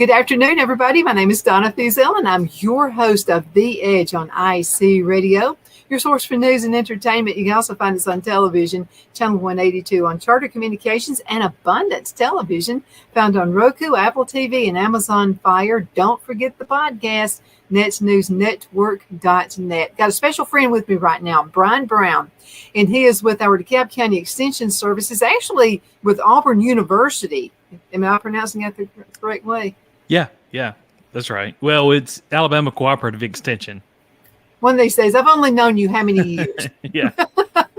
Good afternoon, everybody. My name is Donna Fusel, and I'm your host of The Edge on IC Radio, your source for news and entertainment. You can also find us on television, channel 182 on Charter Communications and Abundance Television, found on Roku, Apple TV, and Amazon Fire. Don't forget the podcast, netsnewsnetwork.net. Got a special friend with me right now, Brian Brown, and he is with our DeKalb County Extension Services, actually with Auburn University. Am I pronouncing that the correct way? Yeah, that's right. Well, it's Alabama Cooperative Extension. One of these days. I've only known you how many years? Yeah.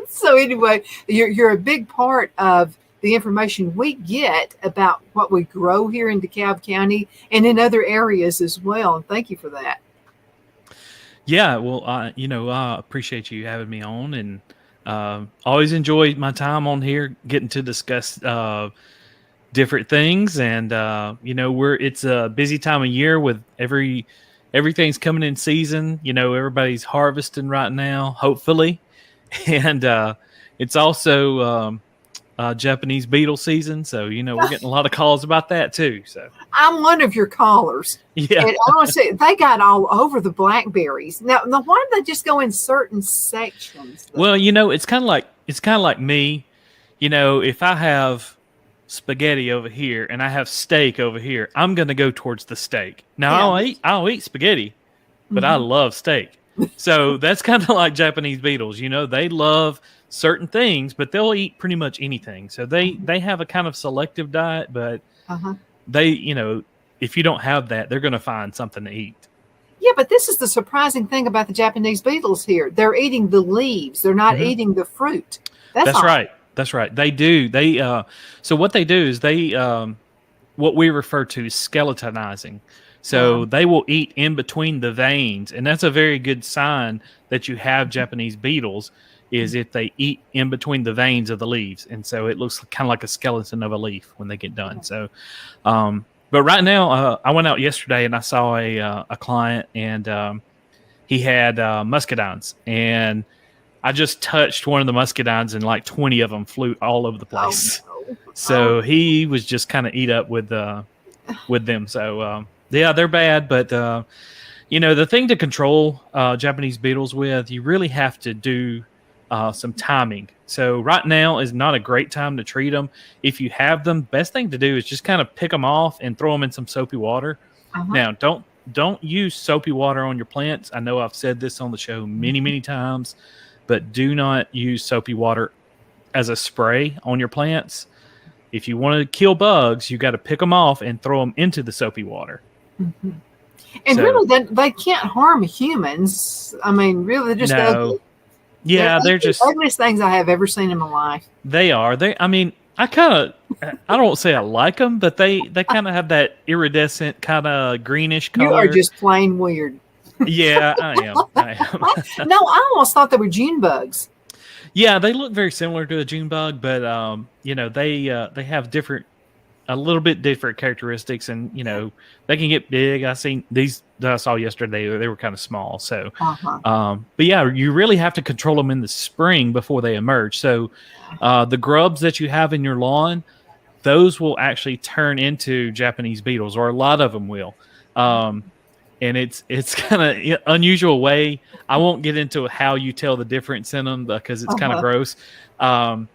So anyway, you're a big part of the information we get about what we grow here in DeKalb County and in other areas as well. And thank you for that. Yeah, well, I appreciate you having me on, and always enjoy my time on here, getting to discuss different things. And it's a busy time of year with everything's coming in season. Everybody's harvesting right now, hopefully, and it's also Japanese beetle season, so we're getting a lot of calls about that too. So I'm one of your callers. Yeah, and I want to say they got all over the blackberries. Now why do they just go in certain sections? Well, it's kind of like me. If I have spaghetti over here and I have steak over here, I'm going to go towards the steak. Now I'll eat spaghetti, but I love steak. So that's kind of like Japanese beetles. They love certain things, but they'll eat pretty much anything. So they have a kind of selective diet, but they, if you don't have that, they're going to find something to eat. Yeah, but this is the surprising thing about the Japanese beetles here. They're eating the leaves. They're not eating the fruit. That's right. That's right. They do. So what they do is what we refer to as skeletonizing. So they will eat in between the veins, and that's a very good sign that you have Japanese beetles, is if they eat in between the veins of the leaves. And so it looks kind of like a skeleton of a leaf when they get done. So, but right now, I went out yesterday and I saw a client, and he had muscadines, and I just touched one of the muscadines and like 20 of them flew all over the place. Oh, no. So he was just kind of eat up with them. So, they're bad. But, the thing to control Japanese beetles with, you really have to do some timing. So right now is not a great time to treat them. If you have them, best thing to do is just kind of pick them off and throw them in some soapy water. Now, don't use soapy water on your plants. I know I've said this on the show many, many times, but do not use soapy water as a spray on your plants. If you want to kill bugs, you got to pick them off and throw them into the soapy water. Mm-hmm. And really, they can't harm humans. I mean, really, they're just ugly. Yeah, they're just the ugliest things I have ever seen in my life. They are. I don't say I like them, but they kind of have that iridescent kind of greenish color. You are just plain weird. Yeah, I am. No, I almost thought they were June bugs. Yeah, they look very similar to a June bug, but they have a little bit different characteristics, and they can get big. I seen these that I saw yesterday; they were kind of small. So, but yeah, you really have to control them in the spring before they emerge. So, the grubs that you have in your lawn, those will actually turn into Japanese beetles, or a lot of them will. And it's kind of unusual way. I won't get into how you tell the difference in them because it's kind of gross. But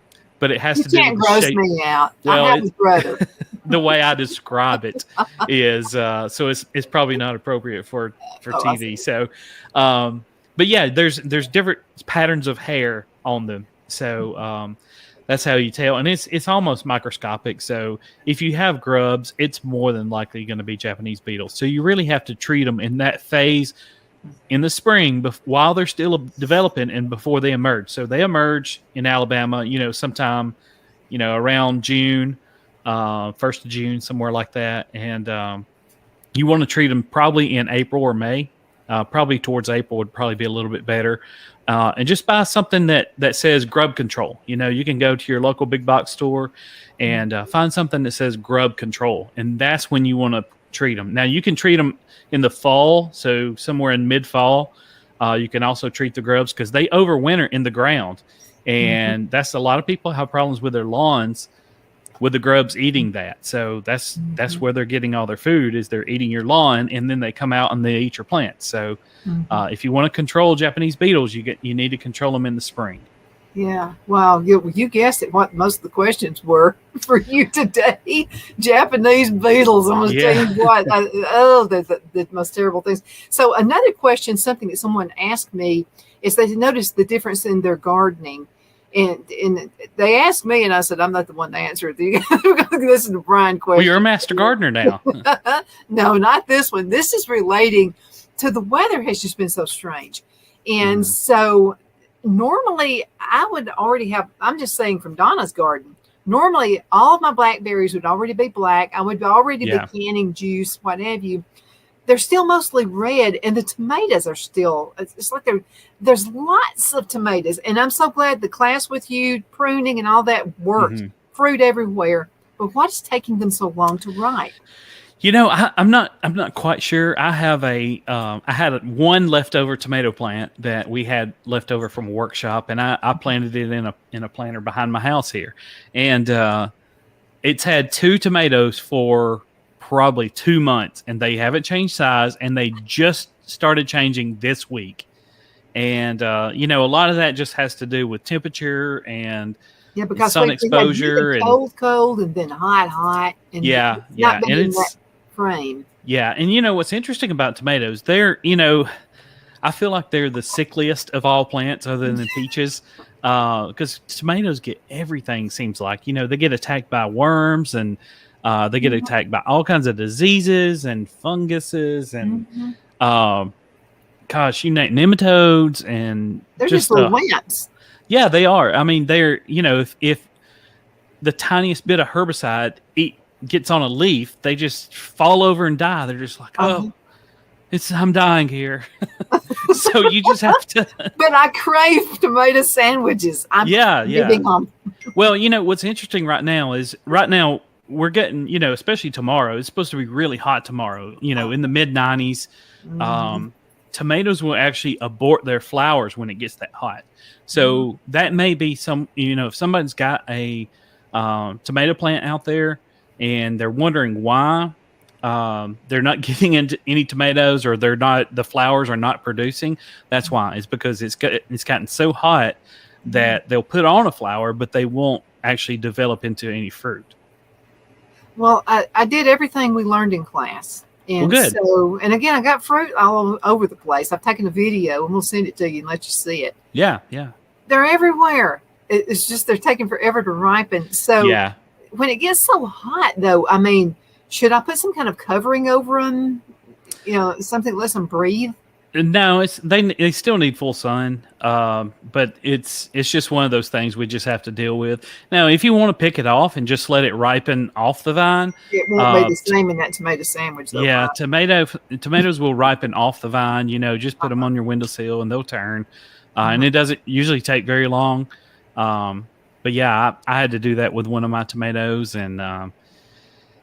it has to do with gross the shape. Me out. Well, I have a brother. The way I describe it is so it's probably not appropriate for TV. So, but yeah, there's different patterns of hair on them. So that's how you tell, and it's almost microscopic. So if you have grubs, it's more than likely going to be Japanese beetles. So you really have to treat them in that phase in the spring while they're still developing and before they emerge. So they emerge in Alabama, sometime, around June, 1st of June, somewhere like that. And you want to treat them probably in April or May. Probably towards April would probably be a little bit better. And just buy something that says grub control. You can go to your local big box store and find something that says grub control. And that's when you want to treat them. Now, you can treat them in the fall, so somewhere in mid-fall. You can also treat the grubs because they overwinter in the ground. And that's a lot of people have problems with their lawns with the grubs eating that. So that's where they're getting all their food, is they're eating your lawn, and then they come out and they eat your plants. So if you want to control Japanese beetles, you need to control them in the spring. Yeah. Wow. You guessed it. What most of the questions were for you today. Japanese beetles. I'm going to tell you what. The most terrible things. So another question, something that someone asked me, is they noticed the difference in their gardening. And they asked me, and I said, I'm not the one to answer it. This is the Brian question. Well, you're a master gardener now. No, not this one. This is relating to the weather has just been so strange. And so normally I would already have, I'm just saying from Donna's garden, normally all of my blackberries would already be black. I would already be canning juice, what have you. They're still mostly red, and the tomatoes are still, it's like there's lots of tomatoes. And I'm so glad the class with you, pruning and all that worked. Fruit everywhere. But what's taking them so long to ripe? You know, I'm not quite sure. I have I had one leftover tomato plant that we had left over from a workshop, and I planted it in a planter behind my house here, and it's had 2 tomatoes for probably 2 months, and they haven't changed size, and they just started changing this week. And you know, a lot of that just has to do with temperature and because sun exposure and cold, and then hot, and and it's frame. Yeah, and you know what's interesting about tomatoes? They're, you know, I feel like they're the sickliest of all plants other than peaches, because tomatoes get everything. Seems like, you know, they get attacked by worms, and they get attacked by all kinds of diseases and funguses and gosh, you name nematodes, and they're just little wimps. Yeah, they are. I mean, they're, you know, if the tiniest bit of herbicide gets on a leaf, they just fall over and die. They're just like, I'm dying here. So you just have to. But I crave tomato sandwiches. Well, you know, what's interesting right now we're getting, you know, especially tomorrow, it's supposed to be really hot tomorrow, you know, in the mid 90s. Tomatoes will actually abort their flowers when it gets that hot. So that may be some, you know, if somebody's got a tomato plant out there and they're wondering why they're not getting into any tomatoes, or the flowers are not producing, that's why. It's because it's gotten so hot that they'll put on a flower, but they won't actually develop into any fruit. Well, I did everything we learned in class. And good. So, and again, I got fruit all over the place. I've taken a video, and we'll send it to you and let you see it. Yeah. They're everywhere. It's just they're taking forever to ripen. So when it gets so hot, though, I mean, should I put some kind of covering over them? You know, something that lets them breathe? No, they still need full sun, but it's just one of those things we just have to deal with. Now, if you want to pick it off and just let it ripen off the vine, it won't be the same in that tomato sandwich, though. Yeah, right? Tomatoes will ripen off the vine. You know, just put them on your windowsill and they'll turn, and it doesn't usually take very long. But yeah, I had to do that with one of my tomatoes, and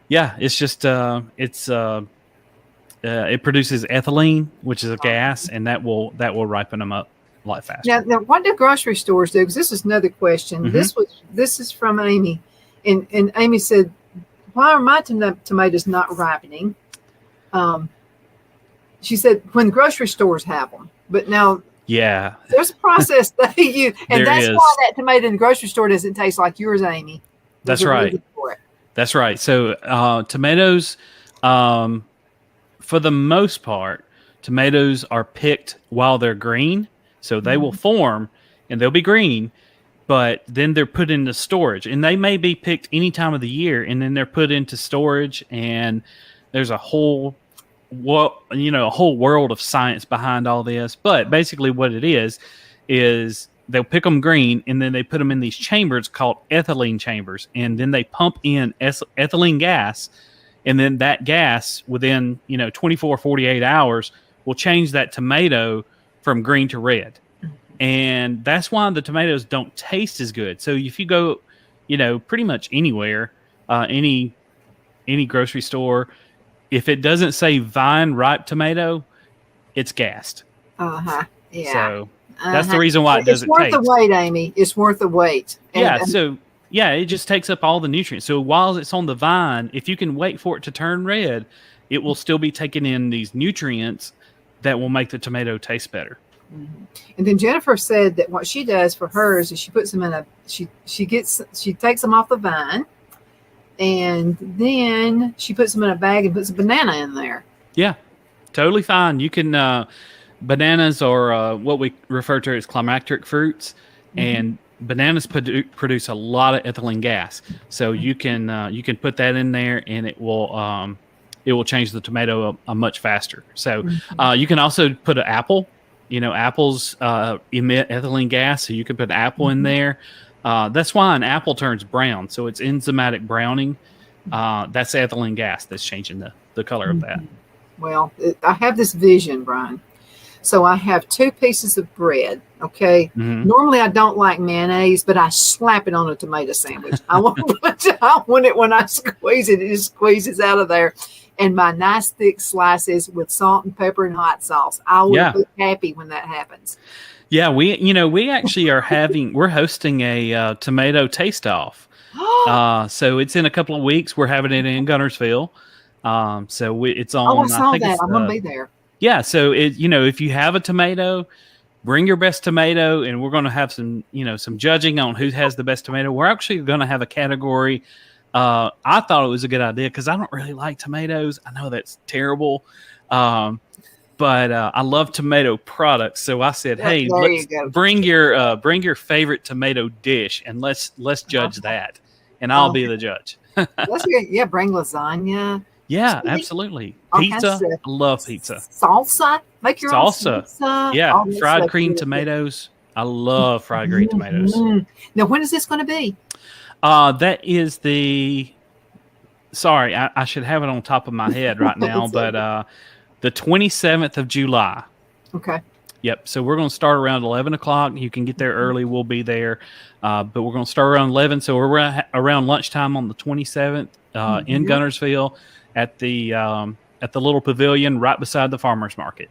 it's just it produces ethylene, which is a gas, and that will ripen them up a lot faster. Now what do grocery stores do? Because this is another question. This is from Amy, and Amy said, "Why are my tomatoes not ripening?" She said, "When grocery stores have them, but now there's a process they use, and that's why that tomato in the grocery store doesn't taste like yours, Amy." That's right. That's right. So tomatoes. For the most part, tomatoes are picked while they're green. So they will form and they'll be green, but then they're put into storage. And they may be picked any time of the year, and then they're put into storage. And there's a whole world of science behind all this. But basically what it is they'll pick them green, and then they put them in these chambers called ethylene chambers. And then they pump in ethylene gas. And then that gas within, 24, 48 hours will change that tomato from green to red. And that's why the tomatoes don't taste as good. So if you go, pretty much anywhere, any grocery store, if it doesn't say vine ripe tomato, it's gassed. Yeah. So that's the reason why it doesn't taste. It's worth the wait, Amy. It's worth the wait. So Yeah, it just takes up all the nutrients. So while it's on the vine, if you can wait for it to turn red, it will still be taking in these nutrients that will make the tomato taste better. Mm-hmm. And then Jennifer said that what she does for hers is she puts them in she takes them off the vine, and then she puts them in a bag and puts a banana in there. Yeah, totally fine. You can bananas are what we refer to as climacteric fruits, and bananas produce a lot of ethylene gas. So you can put that in there, and it will change the tomato much faster. So you can also put an apple. Apples emit ethylene gas, so you can put an apple in there. That's why an apple turns brown. So it's enzymatic browning. That's ethylene gas that's changing the color of that. Well, I have this vision, Brian. So I have 2 pieces of bread. Okay. Normally I don't like mayonnaise, but I slap it on a tomato sandwich. I want it when I squeeze it. It just squeezes out of there. And my nice thick slices with salt and pepper and hot sauce. I will be happy when that happens. Yeah, we actually we're hosting a tomato taste off. So it's in a couple of weeks. We're having it in Guntersville. So it's on. Oh, I saw that. I'm gonna be there. Yeah. So if you have a tomato, bring your best tomato, and we're going to have some judging on who has the best tomato. We're actually going to have a category. I thought it was a good idea because I don't really like tomatoes. I know that's terrible. But I love tomato products. So I said, hey, let's bring your favorite tomato dish and let's judge that. And I'll be the judge. Bring lasagna. Yeah, absolutely. Pizza. I love pizza. Salsa. Make your own salsa. Yeah, fried cream tomatoes. I love fried green tomatoes. Now, when is this going to be? That is sorry, I should have it on top of my head right now, but the 27th of July. Okay. Yep. So we're going to start around 11 o'clock. You can get there early. We'll be there. But we're going to start around 11. So we're around lunchtime on the 27th in Guntersville at the little pavilion right beside the farmer's market.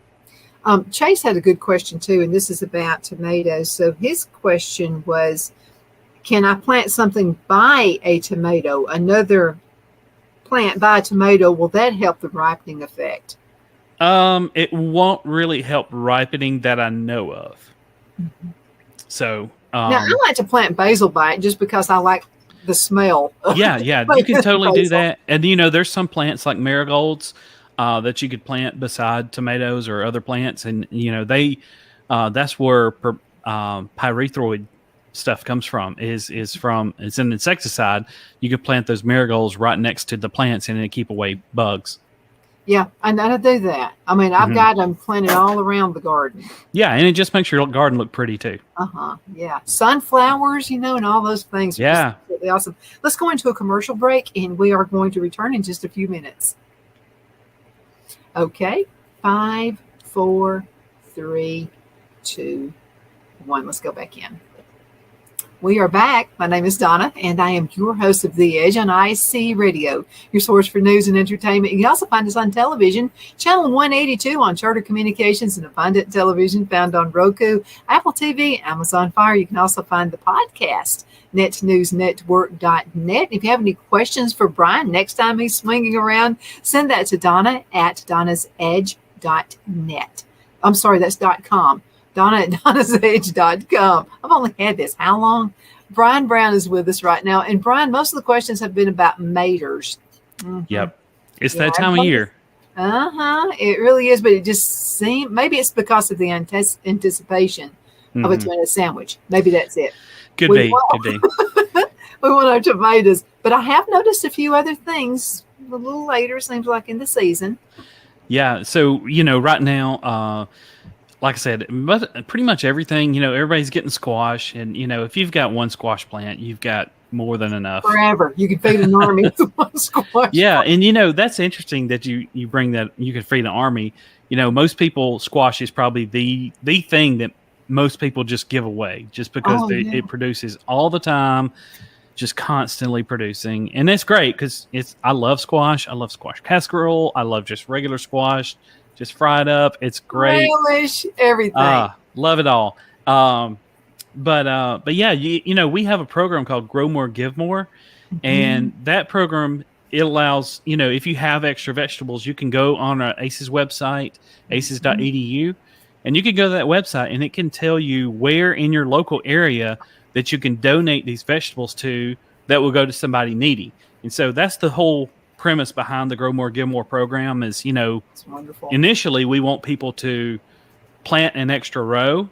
Chase had a good question too, and this is about tomatoes. So his question was, can I plant something by a tomato, another plant by a tomato? Will that help the ripening effect? It won't really help ripening that I know of. So now I like to plant basil by it just because I like the smell. Yeah, you can totally do that. And there's some plants like marigolds that you could plant beside tomatoes or other plants, and that's where pyrethroid stuff comes from. It's an insecticide. You could plant those marigolds right next to the plants and it'll keep away bugs. Yeah, I know to do that. I mean, I've got them planted all around the garden. Yeah, and it just makes your garden look pretty too. Yeah. Sunflowers, and all those things. Yeah. Really awesome. Let's go into a commercial break, and we are going to return in just a few minutes. Okay. 5, 4, 3, 2, 1. Let's go back in. We are back. My name is Donna, and I am your host of The Edge on IC Radio, your source for news and entertainment. You can also find us on television, channel 182 on Charter Communications and Abundant Television, found on Roku, Apple TV, Amazon Fire. You can also find the podcast, netnewsnetwork.net. If you have any questions for Brian next time he's swinging around, send that to Donna at donnasedge.net. I'm sorry, that's .com. Donna at donnasedge.com. I've only had this. How long? Brian Brown is with us right now. And Brian, most of the questions have been about maters. Yep. It's that time of year. It really is. But it just seems, maybe it's because of the anticipation of a tomato sandwich. Maybe that's it. Could be. We want our tomatoes. But I have noticed a few other things a little later, seems like in the season. Yeah. So, right now, like I said, pretty much everything, everybody's getting squash. And, if you've got one squash plant, you've got more than enough. Forever. You could feed an army with one squash Yeah. Plant. And, that's interesting that you bring that, you could feed an army. Most people, squash is probably the thing that most people just give away just because it produces all the time, just constantly producing. And that's great because I love squash. I love squash casserole. I love just regular squash. Just fried up. It's great. Relish, everything. Love it all. but yeah, you know, we have a program called Grow More, Give More, and that program, it allows, you know, if you have extra vegetables, you can go on our ACES website, aces.edu, and you can go to that website and it can tell you where in your local area that you can donate these vegetables to that will go to somebody needy. And so that's the whole premise behind the Grow More, Give More program is, you know, It's wonderful. initially we want people to plant an extra row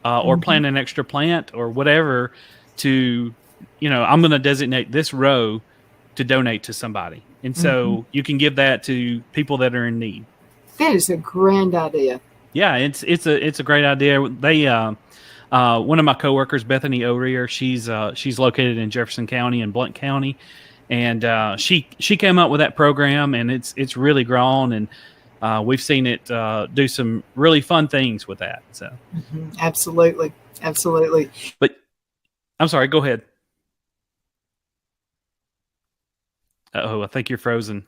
or plant an extra plant or whatever to, you know, I'm going to designate this row to donate to somebody. And so you can give that to people that are in need. That is a grand idea. Yeah, it's a great idea. They one of my coworkers, Bethany O'Rear, she's located in Jefferson County and Blount County, and she came up with that program, and it's really grown, and we've seen it do some really fun things with that. So Absolutely. but I'm sorry, go ahead. Oh, I think you're frozen.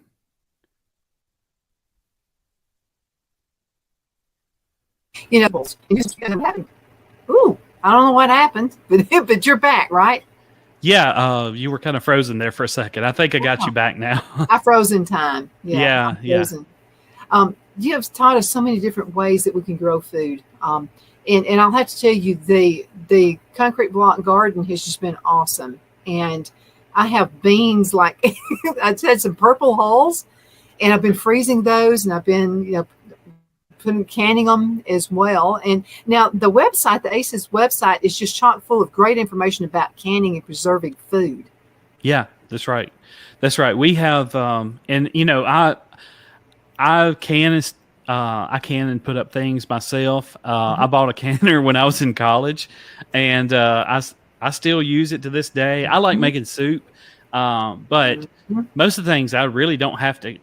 You know, ooh, I don't know what happened, but you're back, right? Yeah, you were kind of frozen there for a second. I think I got you back now. I froze in time. Yeah. You have taught us so many different ways that we can grow food. And I'll have to tell you, the concrete block garden has just been awesome. And I have beans, like I've had some purple hulls, and I've been freezing those, and I've been, you know, canning them as well. And now the website, the ACES website, is just chock full of great information about canning and preserving food. Yeah, that's right. We have, and you know, I can and put up things myself. I bought a canner when I was in college, and I still use it to this day. I like making soup, but most of the things I really don't have to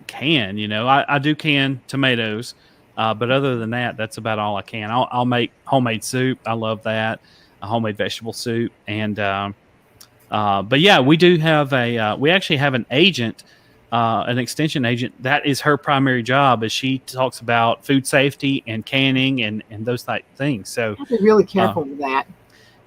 can. You know, I do can tomatoes, but other than that, that's about all I can. I'll make homemade soup. I love that, a homemade vegetable soup, and but yeah, we do have we actually have an agent. An extension agent, that is her primary job, as she talks about food safety and canning and those type of things. So You have to be really careful with that.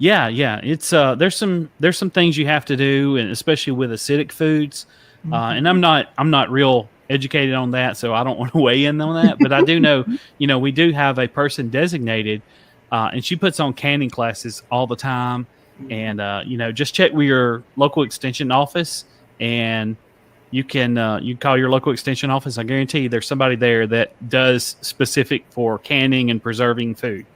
yeah, it's there's some things you have to do, and especially with acidic foods. And I'm not real educated on that, so I don't want to weigh in on that. But I do know, you know, we do have a person designated, and she puts on canning classes all the time. And you know, just check with your local extension office, and you can call your local extension office. I guarantee you there's somebody there that does specific for canning and preserving food.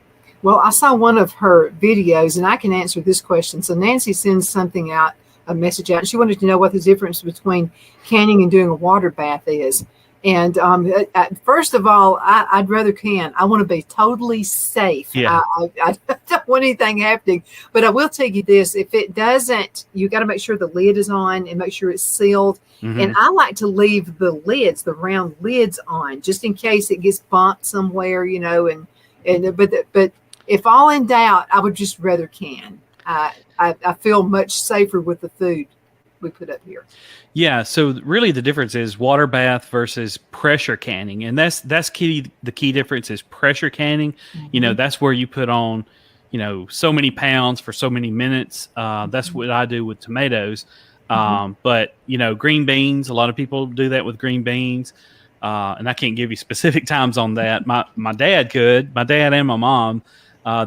Well, I saw one of her videos, and I can answer this question. So Nancy sends something out, a message out, and she wanted to know what the difference between canning and doing a water bath is. And first of all, I'd rather can. I want to be totally safe. Yeah. I don't want anything happening. But I will tell you this: if it doesn't, you got to make sure the lid is on and make sure it's sealed. And I like to leave the lids, the round lids, on, just in case it gets bumped somewhere, you know. But if all in doubt, I would just rather can. I feel much safer with the food we put up here. Yeah, so really the difference is water bath versus pressure canning, and that's key. The key difference is pressure canning. You know, that's where you put on, you know, so many pounds for so many minutes. That's what I do with tomatoes. But you know, green beans, a lot of people do that with green beans, and I can't give you specific times on that. My dad could. My dad and my mom,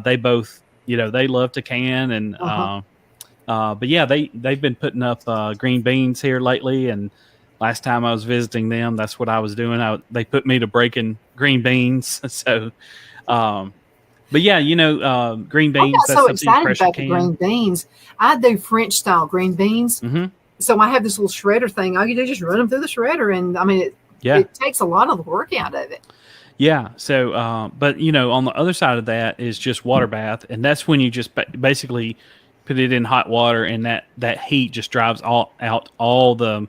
they both, you know, they love to can, and but yeah, they've been putting up green beans here lately, and last time I was visiting them, that's what I was doing. They put me to breaking green beans. So, but yeah, you know, green beans. I got so excited about the green beans. I do French style green beans. So I have this little shredder thing. All you do is just run them through the shredder, and I mean, it takes a lot of the work out of it. Yeah. So, but you know, on the other side of that is just water bath, and that's when you just basically put it in hot water, and that heat just drives all the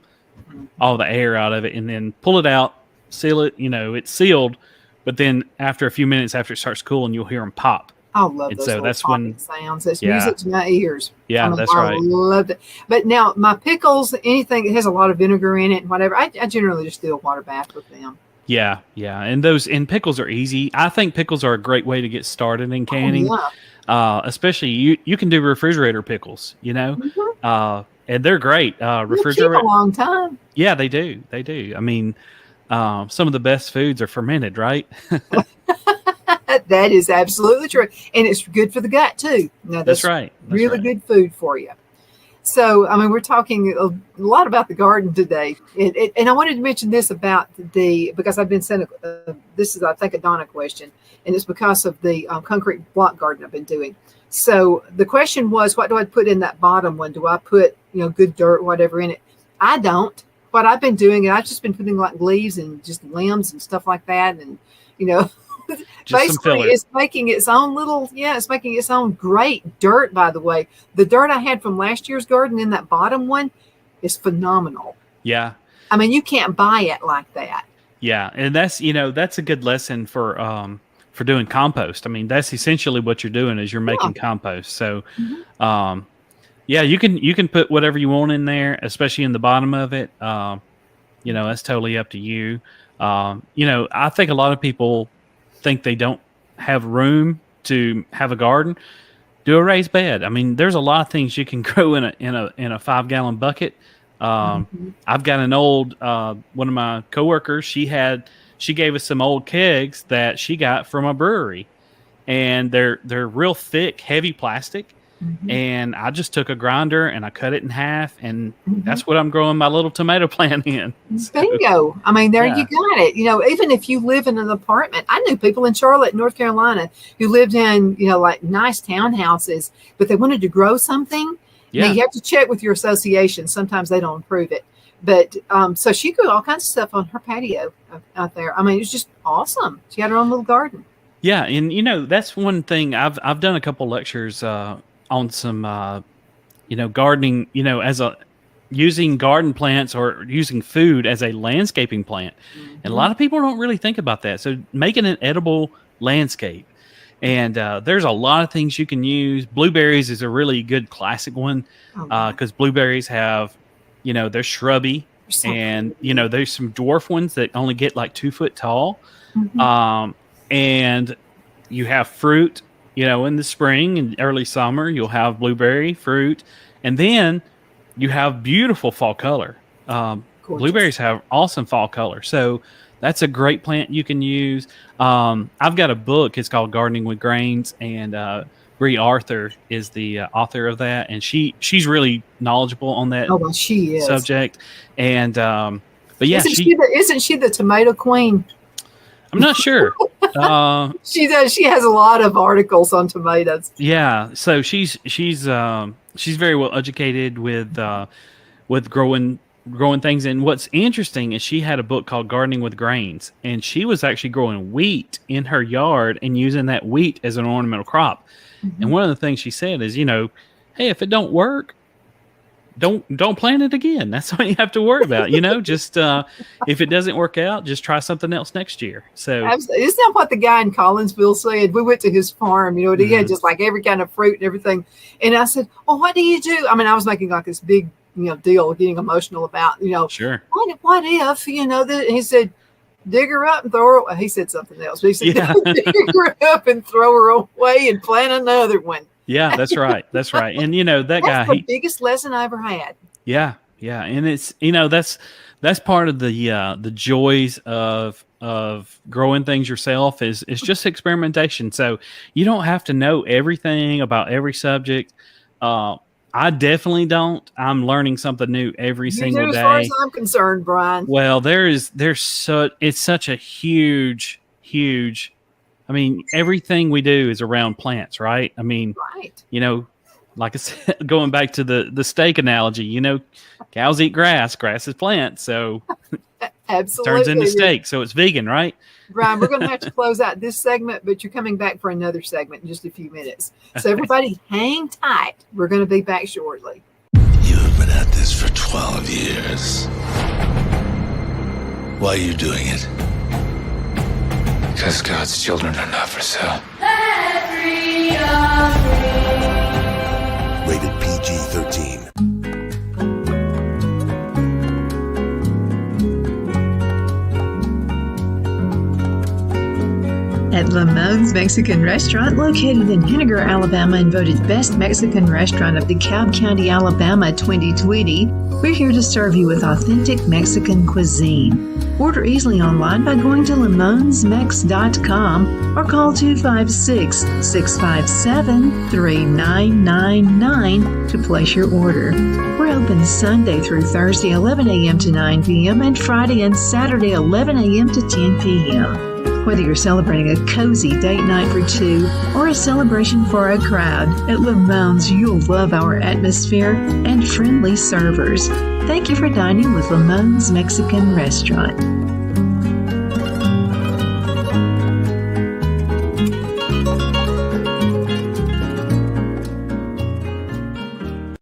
air out of it, and then pull it out, seal it. You know, it's sealed, but then after a few minutes, after it starts cooling, you'll hear them pop. I love those little popping sounds. That's music to my ears. Yeah, that's right. I love it. But now my pickles, anything that has a lot of vinegar in it and whatever, I generally just do a water bath with them. Yeah, and pickles are easy. I think pickles are a great way to get started in canning. Especially you can do refrigerator pickles, and they're great. They keep Refrigerator, a long time. yeah, they do. They do. I mean, some of the best foods are fermented, right? That is absolutely true. And it's good for the gut too. No, That's right. That's really right. good food for you. So, I mean, we're talking a lot about the garden today. And I wanted to mention this about because I've been sent, this is, I think, a Donna question, and it's because of the concrete block garden I've been doing. So the question was, what do I put in that bottom one? Do I put, good dirt, whatever in it? I don't. What I've been doing, I've just been putting like leaves and just limbs and stuff like that. And, Just basically it's making its own it's making its own great dirt. By the way, the dirt I had from last year's garden in that bottom one is phenomenal. Yeah. I mean, you can't buy it like that. Yeah. And that's a good lesson for doing compost. I mean, that's essentially what you're doing is you're making compost. So, yeah, you can put whatever you want in there, especially in the bottom of it. That's totally up to you. I think a lot of people think they don't have room to have a garden. Do a raised bed. I mean, there's a lot of things you can grow in a 5-gallon bucket. I've got an old one of my coworkers. She gave us some old kegs that she got from a brewery, and they're real thick, heavy plastic. And I just took a grinder and I cut it in half, and that's what I'm growing my little tomato plant in. So, bingo. I mean, there you got it. Even if you live in an apartment, I knew people in Charlotte, North Carolina, who lived in, like nice townhouses, but they wanted to grow something. Yeah. Now, you have to check with your association. Sometimes they don't approve it. But so she grew all kinds of stuff on her patio out there. I mean, it was just awesome. She had her own little garden. Yeah. And, that's one thing I've done a couple lectures on some, gardening, using garden plants or using food as a landscaping plant. And a lot of people don't really think about that. So making an edible landscape. And there's a lot of things you can use. Blueberries is a really good classic one because blueberries have, they're shrubby. And, there's some dwarf ones that only get like 2 foot tall. And you have fruit. In the spring and early summer, you'll have blueberry fruit, and then you have beautiful fall color. Blueberries have awesome fall color, so that's a great plant you can use. I've got a book. It's called Gardening with Grains, and Bree Arthur is the author of that, and she's really knowledgeable on that she is. subject. And but yeah, isn't she the tomato queen? I'm not sure. She does. She has a lot of articles on tomatoes. Yeah, so she's very well educated with growing things. And what's interesting is she had a book called Gardening with Grains, and she was actually growing wheat in her yard and using that wheat as an ornamental crop. And one of the things she said is, hey, if it don't work, don't plant it again. That's all you have to worry about. Just if it doesn't work out, just try something else next year. So isn't that what the guy in Collinsville said? We went to his farm, he had just like every kind of fruit and everything. And I said, well, what do you do? I mean, I was making like this big, deal, getting emotional about, sure. What if, he said, dig her up and throw her. He said something else. But he said, dig her up and throw her away and plant another one. Yeah, that's right. That's right. And that that's guy, the biggest lesson I ever had. Yeah. Yeah. And it's, that's part of the joys of growing things yourself is just experimentation. So you don't have to know everything about every subject. I definitely don't. I'm learning something new every single day. As far as I'm concerned, Brian. Well, it's such a huge, I mean, everything we do is around plants, right? I mean, like I said, going back to the steak analogy, cows eat grass is plants. So absolutely turns into steak. So it's vegan, right? Brian, we're going to have to close out this segment, but you're coming back for another segment in just a few minutes. So everybody hang tight. We're going to be back shortly. You've been at this for 12 years. Why are you doing it? Because God's children are not for sale. Rated PG-13. At Lamone's Mexican Restaurant, located in Henniger, Alabama, and voted Best Mexican Restaurant of DeKalb County, Alabama 2020, we're here to serve you with authentic Mexican cuisine. Order easily online by going to lamonsmex.com or call 256-657-3999 to place your order. We're open Sunday through Thursday 11 a.m. to 9 p.m. and Friday and Saturday 11 a.m. to 10 p.m. Whether you're celebrating a cozy date night for two or a celebration for a crowd, at Lamone's you'll love our atmosphere and friendly servers. Thank you for dining with Lamone's Mexican Restaurant.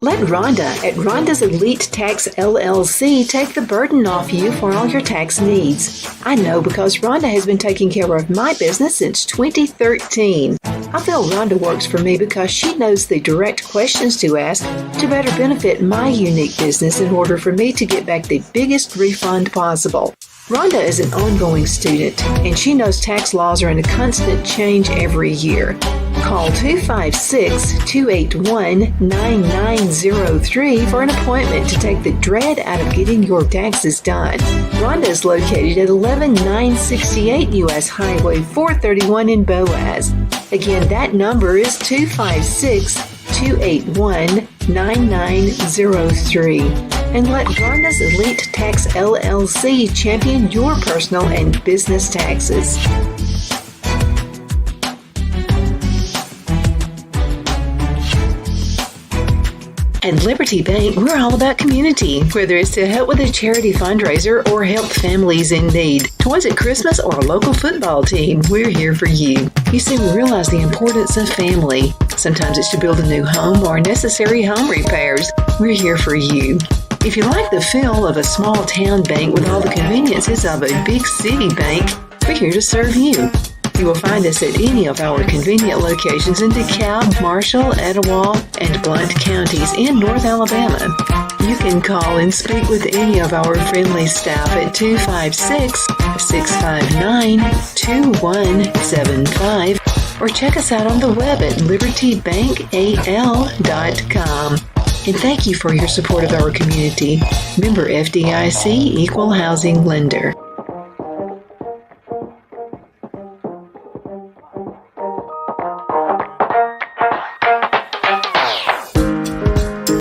Let Rhonda at Rhonda's Elite Tax LLC take the burden off you for all your tax needs. I know because Rhonda has been taking care of my business since 2013. I feel Rhonda works for me because she knows the direct questions to ask to better benefit my unique business in order for me to get back the biggest refund possible. Rhonda is an ongoing student, and she knows tax laws are in a constant change every year. Call 256-281-9903 for an appointment to take the dread out of getting your taxes done. Rhonda is located at 11968 U.S. Highway 431 in Boaz. Again, that number is 256-281-9903. And let Rhonda's Elite Tax LLC champion your personal and business taxes. At Liberty Bank, we're all about community, whether it's to help with a charity fundraiser or help families in need. Toys at Christmas or a local football team, we're here for you. You see, we realize the importance of family. Sometimes it's to build a new home or necessary home repairs. We're here for you. If you like the feel of a small town bank with all the conveniences of a big city bank, we're here to serve you. You will find us at any of our convenient locations in DeKalb, Marshall, Etowah, and Blount counties in North Alabama. You can call and speak with any of our friendly staff at 256-659-2175 or check us out on the web at libertybankal.com. And thank you for your support of our community. Member FDIC Equal Housing Lender.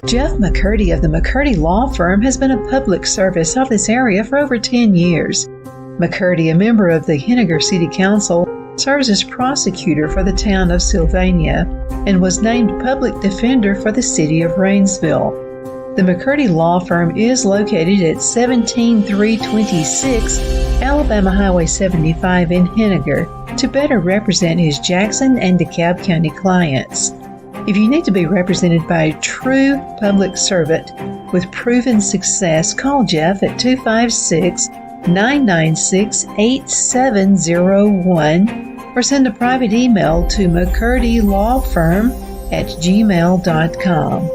Jeff McCurdy of the McCurdy Law Firm has been a public service of this area for over 10 years. McCurdy, a member of the Henniger City Council, serves as prosecutor for the town of Sylvania and was named public defender for the city of Rainsville. The McCurdy Law Firm is located at 17326 Alabama Highway 75 in Henniger to better represent his Jackson and DeKalb County clients. If you need to be represented by a true public servant with proven success, call Jeff at 256-996-8701 or send a private email to mccurdylawfirm@gmail.com.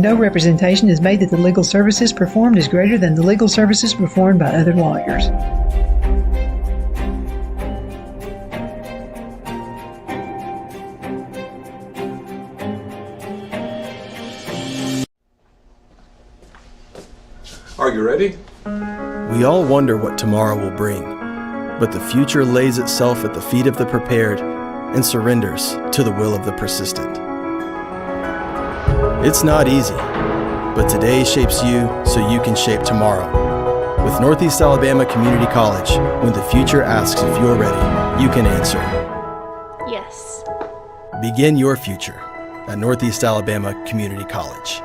No representation is made that the legal services performed is greater than the legal services performed by other lawyers. Are you ready? We all wonder what tomorrow will bring, but the future lays itself at the feet of the prepared and surrenders to the will of the persistent. It's not easy, but today shapes you so you can shape tomorrow. With Northeast Alabama Community College, when the future asks if you're ready, you can answer Yes. Begin your future at Northeast Alabama Community College.